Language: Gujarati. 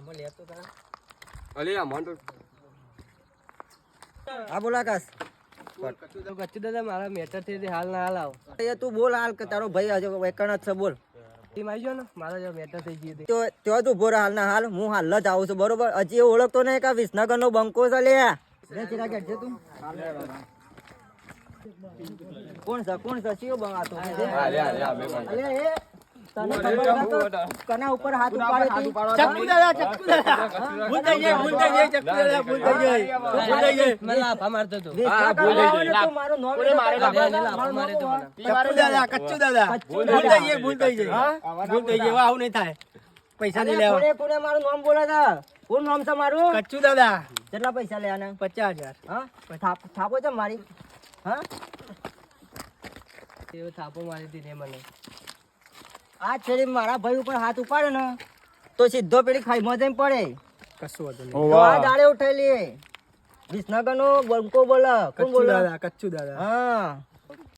આમાં લેતો તા અલે આ મોન તો હા બોલ આકાશ. કચ્ચુ દાદા મારા મેટર થી હાલ ના હાલ આવ એ તું બોલ હાલ કે તારો ભાઈ હજુ વેકણ જ છે બોલ. ટીમ આવી ગયો ને મારા જો મેટર થઈ ગઈ હતી. તો તું બોલ હાલ ના હાલ હું હાલ જ આવું છું બરોબર. હજી એ ઓળખતો નહીં કે વિસનગર નો બંકો છે લે. તું કોણ છે ચિયો બંગાતો અલે એ તને ખબર છે કના ઉપર હાથ ઉપાડે તું? ચક્કુ દાદા ભૂલ થઈ ગઈ ચક્કુ દાદા ભૂલ થઈ ગઈ મને લાફા મારતો તો હા ભૂલ થઈ ગઈ. તું મારું નામ કોને મારે લાફા મારે તો મને ચક્કુ દાદા ભૂલ થઈ ગઈ હા ભૂલ થઈ ગઈ આવું નહીં થાય પૈસા નહીં લેવા કોને મારું નામ બોલે છે? કોણ નામ છે મારું? કચ્ચુ દાદા કેટલા પૈસા લેવાના? 50,000 હા થાપો છે મારી હા એવો થાપો મારી હતી ને મને આ છેડી મારા ભાઈ ઉપર હાથ ઉપાડે ને તો સીધો પેલી ખાઈમાં જઈને પડે. કશું હતું તો આ દાડે ઉઠાયેલી વિસનગર નો બંકો બોલે. કોણ બોલે? કચ્ચુ દાદા હા